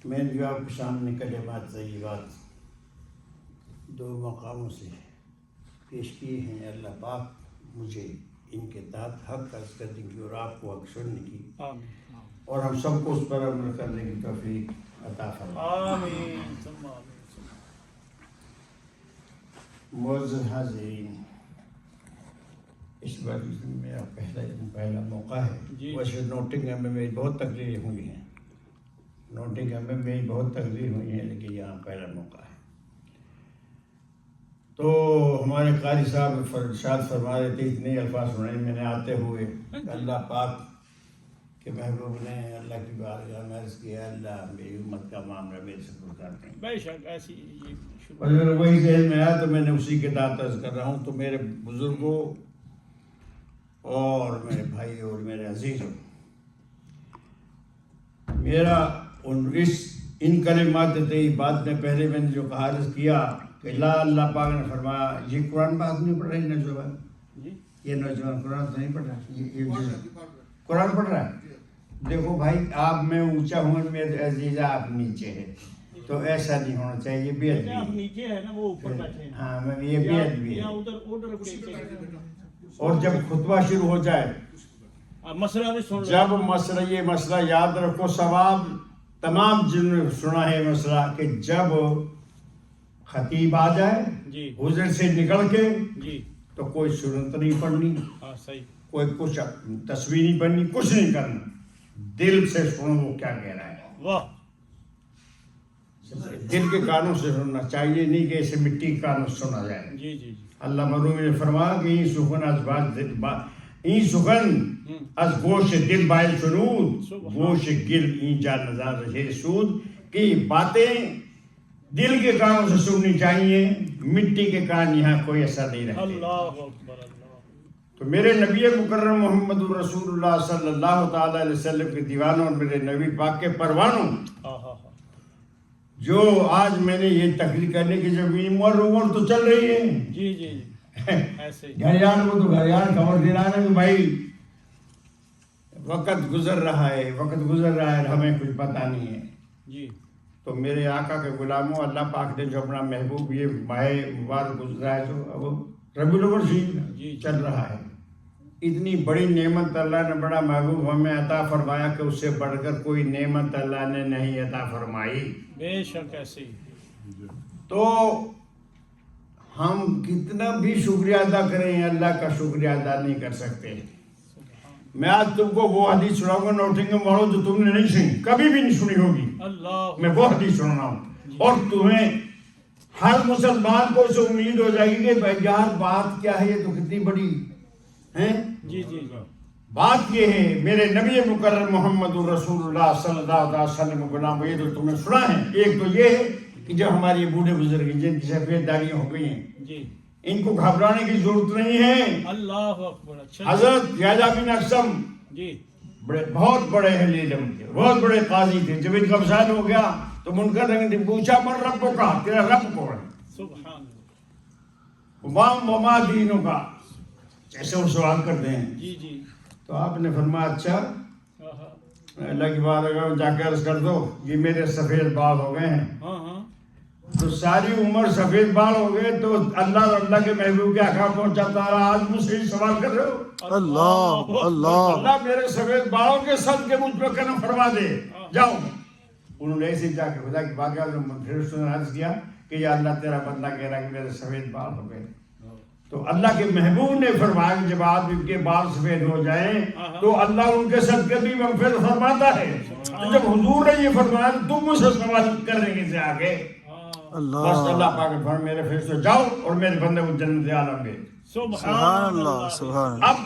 میں نے جو آپ کے سامنے کلمات طیبات دو مقاموں سے پیش کیے ہیں، اللہ پاک مجھے ان کے تحت حق کا کرنے کی اور آپ کو حق سننے کی اور ہم سب کو اس پر عمل کرنے کی توفیق عطا فرمائے۔ آمین۔ معزز حاضرین، اس بار میرا پہلا موقع ہے۔ ویسے نوٹنگہم میں میری بہت تقریریں ہوئی ہیں، لیکن یہاں پہلا موقع ہے۔ تو ہمارے قاری صاحب ارشاد فرما رہے تھے، اتنے الفاظ سنے میں نے آتے ہوئے، اللہ پاک کے محبوب نے اللہ کی بارگاہ میں عرض کیا، اللہ میری امت کا معاملہ میرے سے دور کر دیں۔ بے شک ایسی وہی ذہن میں آیا تو میں نے اسی کے تحت عرض کر رہا ہوں۔ تو میرے بزرگوں اور میرے بھائی اور میرے عزیزوں، میرا ان کلمات طیبات میں پہلے میں نے جو کہا عرض کیا کہ اللہ پاک نے فرمایا، یہ قرآن پاک نہیں پڑھ رہا ہے نوجوان، یہ نوجوان قرآن تو نہیں پڑھ رہا، یہ قرآن پڑھ رہا ہے۔ دیکھو بھائی، آپ میں اونچا ہوں، میرے عزیزہ آپ نیچے ہے، تو ایسا نہیں ہونا چاہیے، یہ بے ادبی آپ نیچے ہے نا، وہ اوپر بیٹھے ہیں۔ ہاں، یہ بے ادبی ہے۔ ادھر اور جب خطبہ شروع ہو جائے، مسئلہ بھی سن جب یہ مسئلہ یاد رکھو، ثواب تمام جن نے سنا ہے مسئلہ، کہ جب خطیب آ جائے حضور سے نکل کے تو کوئی سنت نہیں پڑھنی، کوئی کچھ تصویر نہیں پڑھنی، کچھ نہیں کرنا، دل سے سنو وہ کیا کہہ رہا ہے، واہ، دل کے کانوں سے سننا چاہیے، نہیں کہ اسے مٹی کے کانوں سے سنا جائے۔ اللہ مرومی نے فرمایا کہ این سخن از گوش دل بائل شنود، گوش گل این جان نظار رہے سود، کہ باتیں دل کے کانوں سے سننی چاہیے، مٹی کے کان یہاں کوئی اثر نہیں رہتے۔ اللہ اکبر۔ تو میرے نبی مکرم محمد رسول اللہ صلی اللہ تعالی علیہ وسلم کے دیوانوں اور میرے نبی پاک کے پروانوں، جو آج میں نے یہ تقریر کرنے کی جب عمر تو چل رہی ہے، گھریان کو تو گھریان خبر دینا ہے کہ بھائی وقت گزر رہا ہے، ہمیں کچھ پتہ نہیں ہے۔ تو میرے آقا کے غلاموں، اللہ پاک نے جو اپنا محبوب یہ ماہ مبارک گزرا ہے، جو اب ربیع الاول چل رہا ہے، اتنی بڑی نعمت اللہ نے بڑا محبوب ہمیں عطا فرمایا کہ اس سے بڑھ کر کوئی نعمت اللہ نے نہیں عطا فرمائی۔ بے شک ایسے ہی۔ تو ہم کتنا بھی شکریہ ادا کریں، اللہ کا شکریہ ادا نہیں کر سکتے۔ میں آج تم کو وہ حدیث سناؤں گا نوٹنگہم والوں جو تم نے نہیں سنی، کبھی بھی نہیں سنی ہوگی۔ میں وہ حدیث سن رہا ہوں، اور تمہیں ہر مسلمان کو اسے امید ہو جائے گی کہ یار بات کیا ہے، یہ تو کتنی بڑی ہے۔ بات یہ ہے، میرے نبی مکرم محمد رسول اللہ صلی اللہ علیہ وسلم غلام، یہ جو تم نے سنا ہے، ایک تو یہ ہے کہ جو ہمارے بوڑھے بزرگ جن کی سفید داڑیاں ہو گئی ہیں، ان کو گھبرانے کی ضرورت نہیں ہے۔ اللہ اکبر۔ حضرت یحییٰ بن اقسم بہت بڑے اہل علم تھے، بہت بڑے قاضی تھے۔ جب ان کا وصال ہو گیا تو منکر نے پوچھا، من ربوں کا، تیرا رب کون ہے؟ سبحان اللہ۔ وما دینوں کا، جیسے وہ سوال کرتے ہیں۔ تو آپ نے فرمایا، اچھا اللہ کی بارگاہ میں جا کے عرض کر دو یہ میرے سفید بال ہو گئے ہیں۔ تو ساری عمر سفید بال ہو گئے تو اللہ اور اللہ کے محبوب کے احکام پہنچاتا رہا، آج مجھ سے ہی سوال کر رہے ہو؟ اللہ میرے سفید بالوں کے صدقے مجھ پہ کرم فرما دے، جاؤ۔ انہوں نے ایسے جا کے خدا کی بارگاہ میں پھر عرض کیا کہ یا اللہ تیرا بندہ کہہ رہا ہے کہ میرے سفید بال ہو گئے۔ تو اللہ کے محبوب نے فرمایا کہ جب آپ ان کے بال سفید ہو جائیں تو اللہ ان کے صدقے بھی مغفرت فرماتا ہے۔ تو جب حضور نے یہ فرمایا تو تم مجھ سے سوال کرنے کے سے آگے، بس اللہ پاک نے فرمایا میرے فرشتوں جاؤ اور میرے بندے کو جنت عالم میں۔ سبحان اللہ، سبحان اللہ۔ اب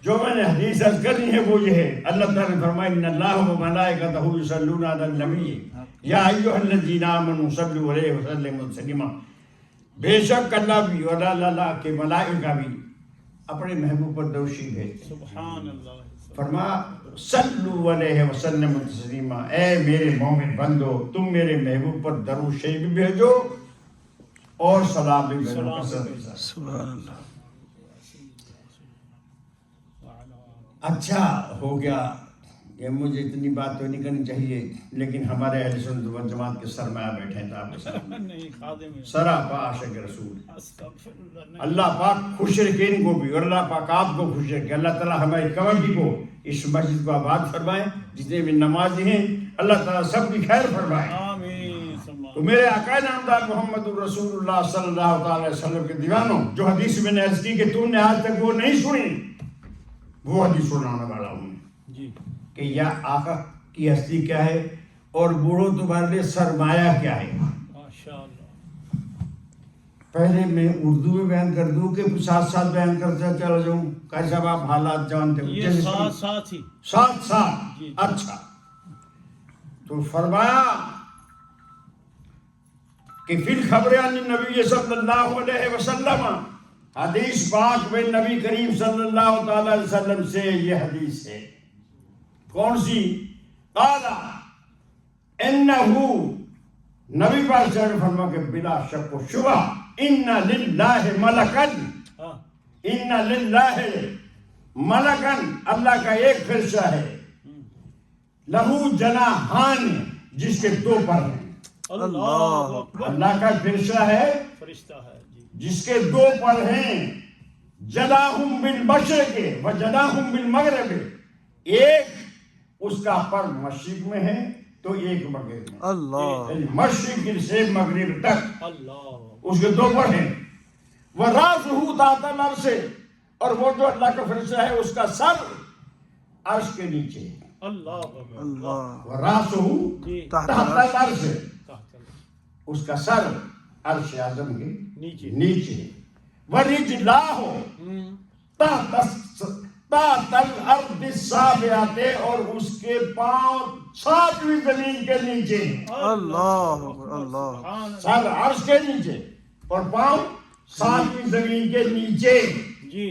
جو میں نے حدیث عرض کرنی ہے وہ یہ ہے، اللہ تعالیٰ نے فرمایا ان اللہ و ملائکتہ یصلون علی النبی یا ایھا الذین آمنوا صلوا علیہ وسلموا تسلیما۔ بے شک اللہ بھی اور اللہ کے ملائکہ بھی اپنے محبوب پر درود شریف بھیجتے ہیں۔ سبحان اللہ۔ فرمایا صلو علیہ وسلم تسلیما، اے میرے مومن بندو تم میرے محبوب پر درود شریف بھیجو اور سلام بھی بھیجو۔ سبحان اللہ۔ اچھا ہو گیا یہ مجھے اتنی بات تو نہیں کرنی چاہیے، لیکن ہمارے اہل سنت والجماعت کے سرمایہ بیٹھے ہیں تو آپ کے سامنے نہیں خادم ہے سراپا عاشق رسول۔ استغفر اللہ نہیں۔ اللہ پاک خوشرکین کو بھی اور اللہ پاک آپ کو خوش رکھے۔ اللہ تعالیٰ ہماری کمیٹی کو اس مسجد کو آباد فرمائے، جتنے بھی نمازی ہیں اللہ تعالیٰ سب کی خیر فرمائے۔ آمین ثم تو میرے آقا نامدار محمد الرسول اللہ صلی اللہ تعالی علیہ وسلم کے دیوانوں، جو حدیث میں نے عرض کی کہ تم نے آج تک وہ نہیں سنی، وہ حدیث سنانے والا ہوں جی کہ یا آقا کی ہستی کیا ہے اور بوڑھو تمہارے لیے سرمایہ کیا ہے۔ ماشاء اللہ۔ پہلے میں اردو میں بیان کر دوں کہ ساتھ ساتھ بیان کرتے چلا جاؤں؟ قاری صاحب آپ حالات جانتے ہو، یہ ساتھ ساتھ ہی ساتھ ساتھ جی۔ اچھا۔ تو فرمایا کہ فی الخبر عن النبی صلی اللہ علیہ وسلم، حدیث پاک میں نبی کریم صلی اللہ تعالی علیہ وسلم سے یہ حدیث ہے۔ کون سی؟ قال انہو، نبی پاک صلی اللہ علیہ وسلم فرما کہ بلا شک و شبہ ان للہ ملکن، ہاں ان للہ ملکن، اللہ کا ایک فرشتہ ہے، لہو جناحان، جس کے دو پر ہیں۔ اللہ اکبر۔ اللہ کا فرشتہ ہے فرشتہ ہے جی۔ جس کے دو پر ہیں، جناحہم بالمشرق و جناحہم بالمغرب، ایک اس کا پر مشرق میں ہے تو ایک مغرب میں، اللہ یعنی مشرق سے مغرب تک اللہ اس کے دو پر ہیں۔ وَرَاسُهُ تَحْتَ الْعَرْشِ، اور وہ جو اللہ کا فرشتہ ہے اس کا سر عرش کے نیچے ہے۔ اللہ اکبر۔ اللہ وَرَاسُهُ جی تحت العرش، تحت اللہ۔ اس کا سر عرش اعظم کے نیچے۔ نیچے ہے۔ وَرِجْلَاهُ تحت الارض السابعۃ، اور اس کے پاؤں ساتویں زمین کے نیچے ہیں۔ اللہ اکبر۔ اللہ سر عرش کے نیچے اور پاؤں ساتویں زمین کے نیچے۔ جی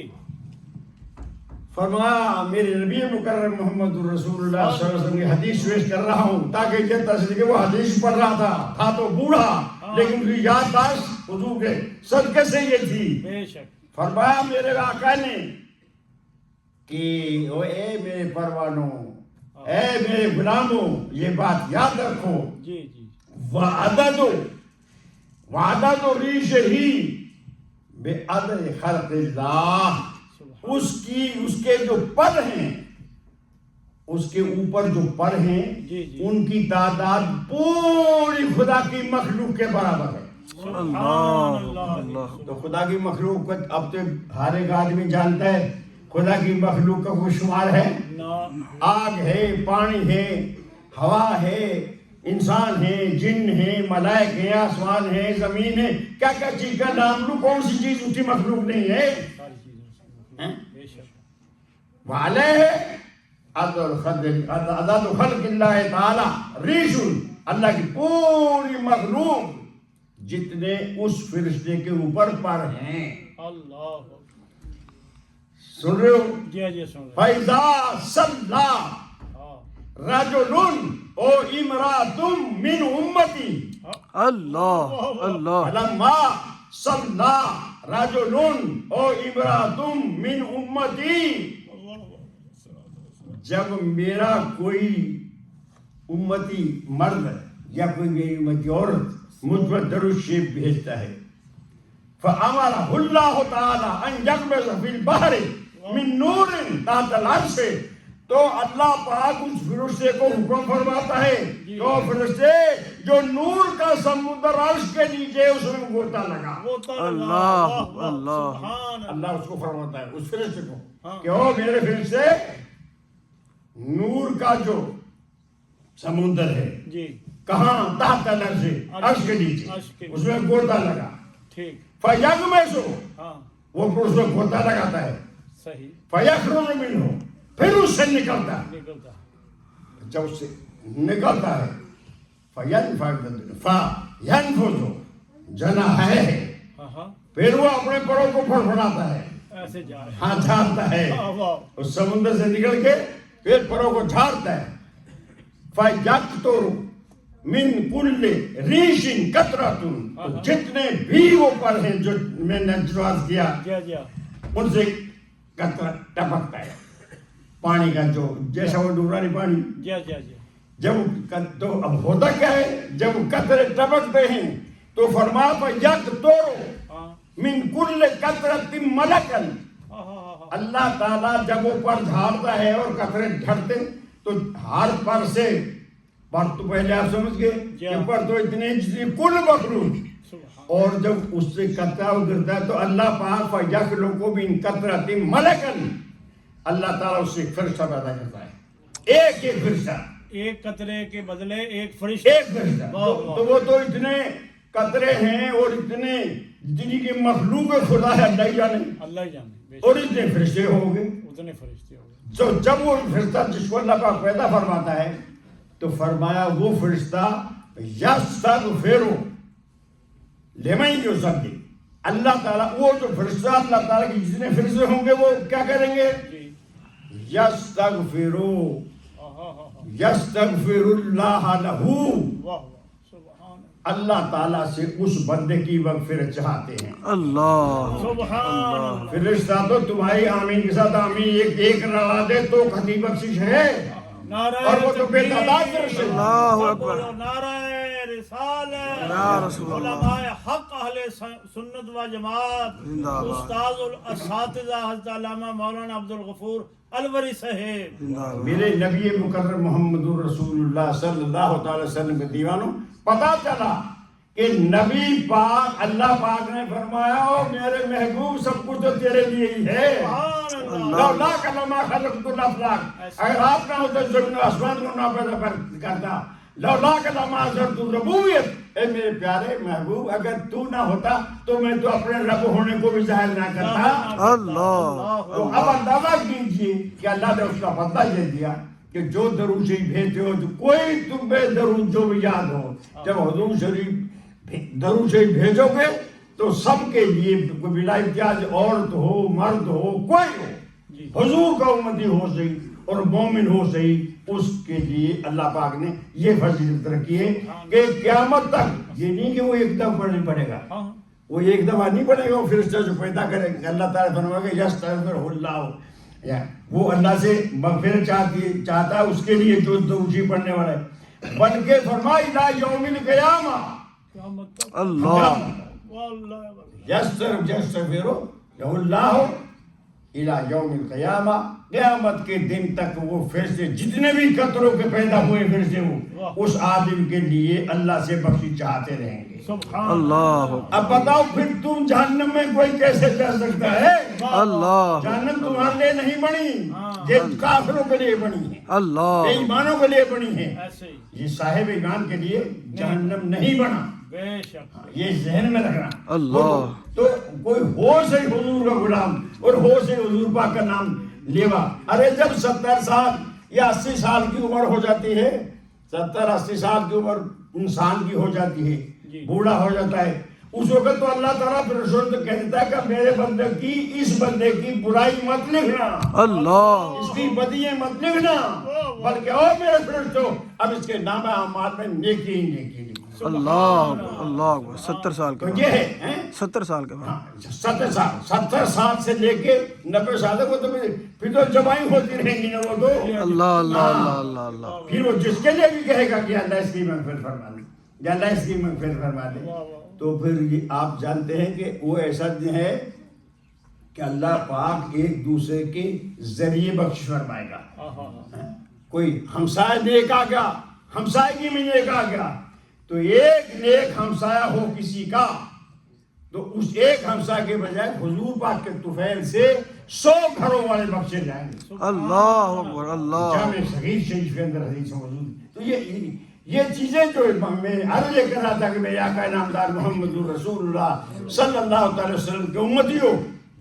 فرمایا میرے نبی مکرم محمد الرسول اللہ صلی اللہ علیہ وسلم کی حدیث پیش کر رہا ہوں تاکہ یہ تصدیق کہ وہ حدیث پڑھ رہا تھا تو بوڑھا، لیکن اس کی یادداشت حضور کے صدقے سے یہ تھی۔ بے شک۔ فرمایا میرے آقا نے کہ اے میرے پروانوں، اے میرے غلاموں، یہ بات یاد رکھو، جی جی وعدد ریشہ بعدد خلق اللہ، اس کے جو پر ہیں، اس کے اوپر جو پر ہیں جی جی۔ ان کی تعداد پوری خدا کی مخلوق کے برابر ہے۔ سبحان اللہ۔ تو خدا کی مخلوق کو اب تو ہر ایک آدمی جانتا ہے، خدا کی مخلوق کا کوئی شمار ہے؟ آگ ہے، پانی ہے، ہوا ہے، انسان ہے، جن ہے، ملائک ہے، آسمان ہے، زمین ہے، کیا کیا چیز کا نام لوں؟ کون سی چیز اس کی مخلوق نہیں ہے؟ بے شک۔ وعلیہ عدد خلق اللہ تعالی ریش، اللہ کی پوری مخلوق جتنے اس فرشتے کے اوپر پر ہیں۔ اللہ سن رہے ہو؟ جی جی سن رہے۔ فَإِذَا صَلَّى ہاں رَجُلٌ او امرأة من امتی، اللہ اللہ فَلَمَّا صَلَّى رَجُلٌ او امرأة من امتی، جب میرا کوئی امتی مرد یا کوئی میری امتی عورت مجھ پر درود شریف بھیجتا ہے، فَأَمَرَهُ اللَّهُ تَعَالَى أَن يَقْبِضَ فِي الْبَحْرِ مِن نُورٍ تحت العرش، تو اللہ پاک اس فرشتے کو حکم فرماتا ہے کہ فرشتے جو نور کا سمندر عرش کے نیچے اس میں غوطہ لگا۔ اللہ اللہ اللہ اس کو فرماتا ہے اس فرشتے کو کہ او میرے فرشتے، نور کا جو سمندر ہے جی کہاں؟ تحت العرش، عرش کے نیچے، اس میں غوطہ لگا۔ ٹھیک۔ فَيَغْمِسُ، ہاں وہ اس میں غوطہ لگاتا ہے، صحیح فَيَخْرُجُ مِنْهُ، پھر اس سے نکلتا ہے، نکلتا۔ جب اس سے نکلتا ہے فَيَنْفُذُ جَنَاحَيْهِ، ہاں ہاں پھر وہ اپنے پروں کو پھڑپڑاتا ہے، ایسے جا رہے ہیں۔ ہاں جھاڑتا ہے، واہ اس سمندر سے نکل کے پھر پروں کو جھاڑتا ہے۔ فَيَقْطُرُ مِنْ كُلِّ رِيشٍ قَطْرَةٌ، تو جتنے بھی وہ پر ہیں جو میں نے عرض کیا جی جی ان سے قطرہ ٹپکتا ہے۔ پانی کا جو جیسا وہ نورانی پانی جی جی جی جب تو اب ہوتا کیا ہے جب قطرے ٹپکتے ہیں تو فرمایا فَيَقْطُرُ ہاں مِنْ كُلِّ قَطْرَةٍ مَلَكًا ہاں ہاں اللہ تعالیٰ جب اوپر جھاڑتا ہے اور قطرے ڈھڑتے تو ہر پر سے پر تو پہلے آپ سمجھ گئے کہ پر تو اتنے جتنے کل مخلوق سبحان اور جب اس سے قطرہ گرتا ہے تو اللہ پاک فَيَخْلُقُ مِنْ قَطْرَةٍ مَلَكًا اللہ تعالیٰ اس سے ایک فرشتہ پیدا کرتا ہے ایک فرشتہ ایک قطرے کے بدلے ایک فرشتہ ایک فرشتہ تو وہ تو اتنے قطرے ہیں اور اتنے جن کی مخلوق خدا ہے اللہ ہی جانے اللہ ہی جانے بے شک اور اتنے فرشتے ہوں گے اتنے فرشتے ہو گئے تو جب وہ فرشتہ جس کو اللہ پاک پیدا فرماتا ہے تو فرمایا وہ فرشتہ یستغفر لمن یصلی اللہ تعالیٰ وہ جو فرشتہ اللہ تعالیٰ کے جتنے فرشتے ہوں گے وہ کیا کریں گے جی یستغفر ہاں ہاں یستغفر اللہ لہ واہ واہ سبحان اللہ تعالیٰ سے اس بندے کی مغفرت چاہتے ہیں اللہ سبحان اللہ فرشتہ تو تمہاری آمین کے ساتھ آمین ایک روا دے تو خطی بخشش ہے نعرہ اور وہ تو بے تعداد فرشتے ہیں اللہ اکبر نعرہ رسالت یا رسول اللہ علماء حق اہل سنت و جماعت زندہ باد استاد الاساتذہ حضرت علامہ مولانا عبدالغفور الوری صاحب زندہ باد میرے نبی مکرم محمد رسول اللہ صلی اللہ تعالی وسلم کے دیوانوں پتا چلا کہ نبی پاک اللہ پاک نے فرمایا او میرے محبوب سب کچھ تو تیرے لیے ہی ہے لولا کلمہ خلقت الافلاق اگر آپ نہ ہوتے زمین و آسمان کو نہ پیدا کرتا لولا کلمہ حضرت الربوبیت اے میرے پیارے محبوب اگر تو نہ ہوتا تو میں تو اپنے رب ہونے کو بھی ظاہر نہ کرتا اللہ تو اب اندازہ کیجئے کہ اللہ نے اس کا بدلہ یہ دیا کہ جو درود شریف بھیجتے ہو تو کوئی تم بے درود جو بھی یاد ہو جب حضور شریف درود شریف بھیجو گے تو سب کے لیے کوئی بلا امتیاز عورت ہو مرد ہو کوئی ہو حضور کا امتی ہو صحیح اور مومن ہو صحیح اس کے لیے اللہ پاک نے یہ فضیلت رکھی ہے کہ قیامت تک یہ نہیں کہ وہ ایک دم پڑھنا پڑے گا وہ ایک دفعہ نہیں پڑے گا وہ فرشتہ جو پیدا کرے گا اللہ تعالیٰ فرمائے گا یستغفر اللہ وہ اللہ سے مغفرت چاہتا ہے اس کے لیے جو درود پڑھنے والا ہے بلکہ فرمائی لا یوم القیامہ اللہ یستغفر اللہ الی یوم القیامہ قیامت کے دن تک وہ فرشتے جتنے بھی قطروں کے پیدا ہوئے فرشتے ہوں اس آدم کے لیے اللہ سے بخشش چاہتے رہیں گے اللہ اب بتاؤ پھر تم جہنم میں کوئی کیسے جا سکتا ہے اللہ جہنم تمہارے لیے نہیں بنی یہ کافروں کے لیے بنی ہے اللہ یہ ایمانوں کے لیے بنی ہے ایسے ہی یہ صاحب ایمان کے لیے جہنم نہیں بنا بے شک یہ ذہن میں رکھنا اللہ تو کوئی ہو سے حضور کا غلام اور ہو سے حضور پاک کا نام لیوا ارے جب 70 سال یا 80 سال کی عمر ہو جاتی ہے 70-80 سال کی عمر انسان کی ہو جاتی ہے بوڑھا ہو جاتا ہے اس وقت تو اللہ تعالیٰ پھر رسول تو کہہ دیتا ہے کہ میرے بندے کی اس بندے کی برائی مت لکھنا اللہ اس کی بدیاں مت لکھنا بلکہ او میرے فرشتوں اب اس کے نام اعمال میں نیکی ہی نیکی لکھو اللہ اللہ 70 سال تو کے یہ ہے 70 سال کے بعد 70 سال سے لے کے 90 سال تک وہ تو پھر تو جبائی ہوتی رہیں گی نا وہ تو اللہ اللہ اللہ اللہ اللہ پھر وہ جس کے لیے بھی کہے گا کہ اللہ اس کی مغفرت فرما دے یا اللہ اس کی مغفرت فرما دے تو پھر یہ آپ جانتے ہیں کہ وہ ایسا دن ہے کہ اللہ پاک ایک دوسرے کے ذریعے بخش فرمائے گا کوئی ہمسائے نیک آ گیا ہمسائے میں نیک آ گیا تو ایک نیک ہمسایہ ہو کسی کا تو اس ایک ہمسایہ کے بجائے حضور پاک کے طفیل سے 100 گھروں والے بخشے جائیں گے اللہ اکبر اللہ جامع صحیح شریف کے اندر حدیث موجود ہے تو یہ چیزیں جو میں عرض کر رہا تھا کہ میرے آقا نامدار محمد رسول اللہ صلی اللہ تعالی وسلم کے امتیوں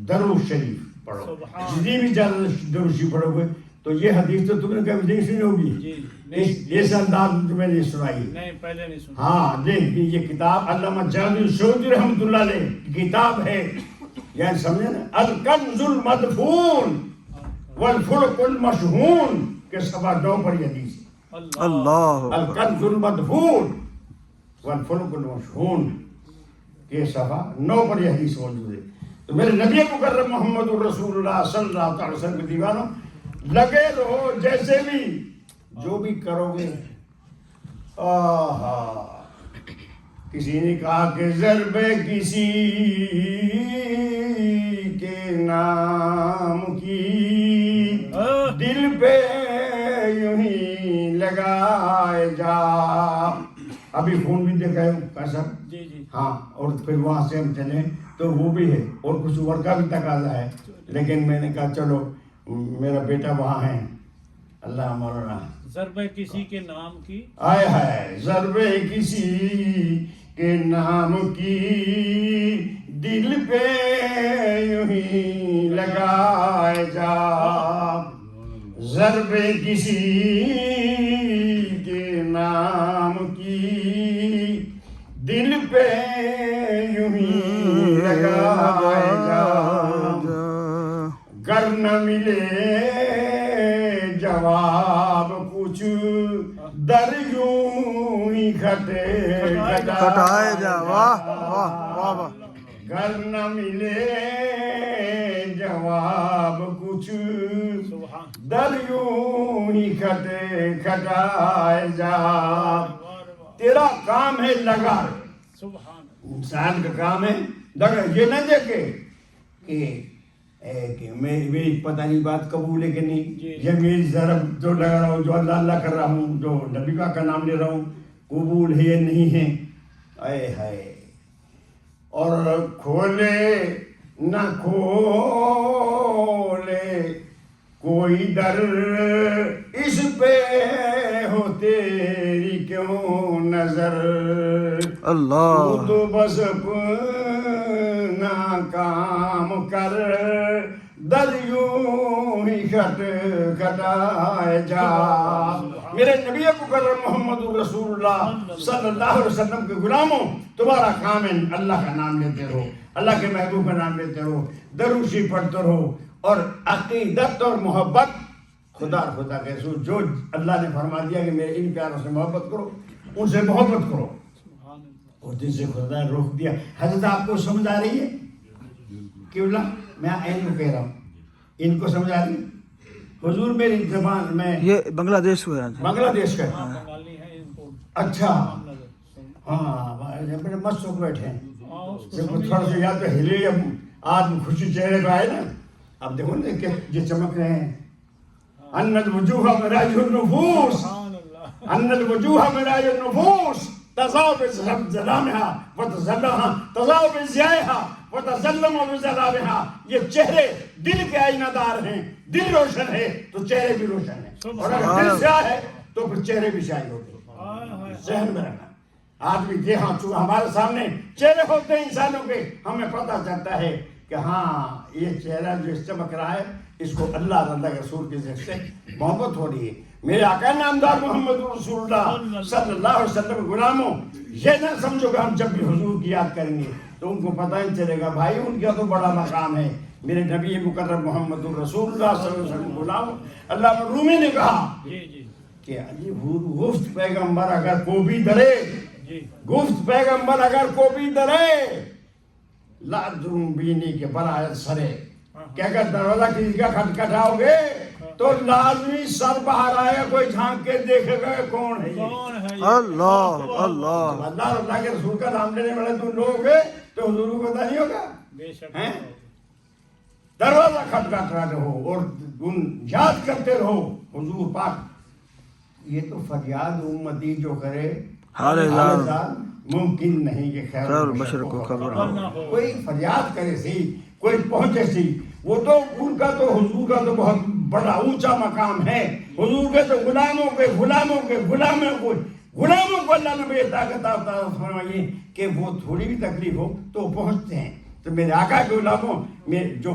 درود شریف پڑھو جتنی بھی زیادہ درود شریف پڑھو گے تو یہ حدیث تو تم نے کبھی نہیں سنی ہوگی اس انداز میں نے سنائی نہیں پہلے نہیں سنا ہاں دیکھ یہ کتاب علامہ جلال السیوطی رحمۃ اللہ علیہ کتاب ہے یعنی سمجھے نا الکنز المدفون والفلک المشحون کے سبا 9 پر یہ حدیث ہے اللہ الکنز المدفون والفلک المشحون کے صفحہ 9 پر یہ حدیث موجود ہے تو میرے نبی مکرم محمد الرسول اللہ صلی اللہ علیہ وسلم کے دیوانوں لگے رہو جیسے بھی جو بھی کرو گے. کسی نے کہا کہ ضرب کسی کے نام کی دل پہ یوں ہی لگائے جا. ابھی فون بھی دیکھا ہے کیسا. ہاں اور پھر وہاں سے ہم چلیں تو وہ بھی ہے اور کچھ اور کا بھی تقاضا ہے, لیکن میں نے کہا چلو میرا بیٹا وہاں ہے. اللہ مولانا ضرب کسی کے نام کی آئے ہے ضرب کسی کے نام کی دل پہ یوں ہی لگائے جا. ضرب کسی کے نام کی دل پہ یوں ہی لگائے جا. گر نہ ملے جواب کچھ در یوں ہی کھٹائے جا. واہ واہ واہ واہ. گر نہ ملے جواب کچھ در یوں ہی کھٹائے جا. تیرا کام ہے لگا. انسان کا کام ہے لگا. یہ نہ دیکھے کہ میری پتہ نہیں بات قبول ہے کہ نہیں, یہ میری ضرب جو لگا رہا ہوں, جو اللہ اللہ کر رہا ہوں, جو نبی کا نام لے رہا ہوں, قبول ہے یا نہیں ہے. اے ہائے. اور کھولے نہ کھولے کوئی در اس پہ ہو تیری کیوں نظر. اللہ. تو بس اپنا کام کر در یوں ہی کھٹائے جا. میرے نبی مکرم محمد رسول اللہ صلی اللہ علیہ وسلم کے غلاموں, تمہارا کام ہے اللہ کا نام لیتے رہو, اللہ کے محبوب کا نام لیتے رہو, درود شریف پڑھتے رہو, اور عقیدت اور محبت خدا کے رسول جو اللہ نے فرما دیا کہ میرے ان پیاروں سے محبت کرو, ان سے محبت کرو, اور جن سے خدا نے روک دیا. حضرت آپ کو سمجھ آ رہی ہے کیوں نہ میں ان کو کہہ رہا ہوں, ان کو سمجھ آ رہی ہے. حضور میری زبان میں یہ بنگلہ دیش میں بنگلہ دیش کا. اچھا ہاں بڑے مست سوکھ بیٹھے ہیں. تھوڑا سا یا تو ہلے یا آدمی خوشی چہرے پہ آئے نا. اب دیکھو نا کہ یہ چمک رہے ہیں. ان الوجوہ مراج النفوس, ان الوجوہ مراج النفوس تضاء بظلامها وتظلمها تضاء بضیائها وتظلم بظلامها. یہ چہرے دل کے آئینہ دار ہیں. دل روشن ہے تو چہرے بھی روشن ہیں, اور اگر دل سیاہ ہے تو پھر چہرے بھی سیاہ ہوتے ہیں. ذہن میں رکھنا. آدمی دیکھا ہمارے سامنے چہرے ہوتے ہیں انسانوں کے, ہمیں پتہ چلتا ہے کہ ہاں یہ چہرہ جو چمک رہا ہے اس کو اللہ کے رسول کے ذکر سے محبت ہو رہی ہے. میرے آقا نامدار محمد رسول اللہ صلی اللہ علیہ وسلم غلاموں, یہ نہ سمجھو کہ ہم جب بھی حضور کی یاد کریں گے تو ان کو پتہ ہی چلے گا بھائی ان کا تو بڑا مقام ہے. میرے نبی مکرم محمد رسول اللہ صلی اللہ علیہ وسلم غلاموں, اللہ رومی نے کہا کہ گفت پیغمبر اگر کو بھی ڈرے, گفت پیغمبر اگر کو بھی ڈرے لا درم بینی کے برائے سرے, کہ اگر دروازہ کسی کا کھٹکھٹاؤ گے تو لازمی سر باہر آئے گا, کوئی جھانک کے دیکھے گا کون ہے. اللہ اللہ. اللہ کے رسول کا نام لینے والے تم لوگ ہیں تو حضور کو پتہ نہیں ہوگا. دروازہ کھٹکھٹاتے رہو اور یاد کرتے رہو حضور پاک. یہ تو فریاد امتی جو کرے حال زار ممکن نہیں کہ خیر بشر کو خبر ہو. کوئی فریاد کرے سی, کوئی پہنچے سی, وہ تو ان کا تو حضور کا تو بہت بڑا اونچا مقام ہے. حضور کے تو غلاموں کو اللہ نے بے طاقت عطا فرمائی کہ وہ تھوڑی بھی تکلیف ہو تو پہنچتے ہیں. تو میرے آقا کے غلاموں میں جو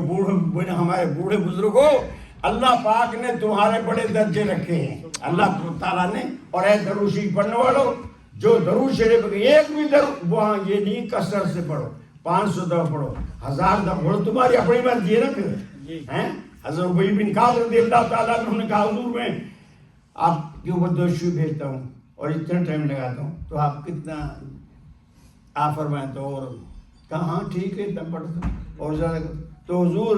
ہمارے بوڑھے بزرگوں, اللہ پاک نے تمہارے بڑے درجے رکھے ہیں اللہ تعالیٰ نے. اور اے درود شریف پڑھنے والوں, جو درود شریف ایک بھی وہاں یہ نہیں کثرت سے پڑھو, 500 دفعہ پڑھو, 1000 دفعہ پڑھو, تمہاری اپنی مرضی ہے نا. پھر حضرت ابی بن کعب رضی اللہ تعالیٰ عنہ نے کہا حضور میں آپ کے اوپر درود شریف بھیجتا ہوں اور اتنا ٹائم لگاتا ہوں تو آپ کتنا آپ فرمائیں تو, اور کہا ہاں ٹھیک ہے تب پڑھتا ہوں اور زیادہ. تو حضور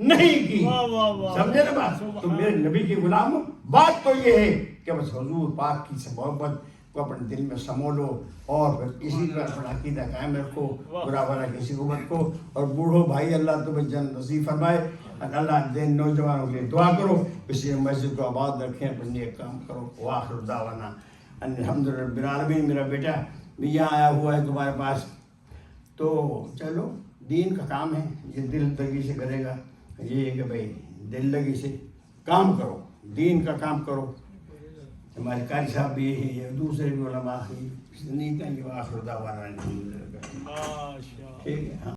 نہیں کی. واہ واہ واہ. سمجھے نا بات؟ تو میرے نبی کے غلام ہو. بات تو یہ ہے کہ بس حضور پاک کی سے محبت کو اپنے دل میں سمولو اور پھر اسی طرح اپنا عقیدہ قائم رکھو, برا بھلا کسی کو مت کو. اور بوڑھو بھائی اللہ تمہیں جنت نصیب فرمائے, اور اللہ دین نوجوانوں کے لیے دعا کرو, اسی مسجد کو آباد رکھیں, اپنے نیک کام کرو. وآخر دعوانا الحمدللہ رب العالمین. میرا بیٹا بھی یہاں آیا ہوا ہے تمہارے پاس, تو چلو دین کا کام ہے, یہ دل لگی سے کرے گا. یہ ہے کہ بھائی دل لگی سے کام کرو, دین کا کام کرو. ہمارے قاری صاحب بھی یہی ہے, دوسرے بھی علماء ہی نہیں کہیں گے. آخر دعوانا الحمدللہ. ماشاء اللہ. ٹھیک ہے. ہاں.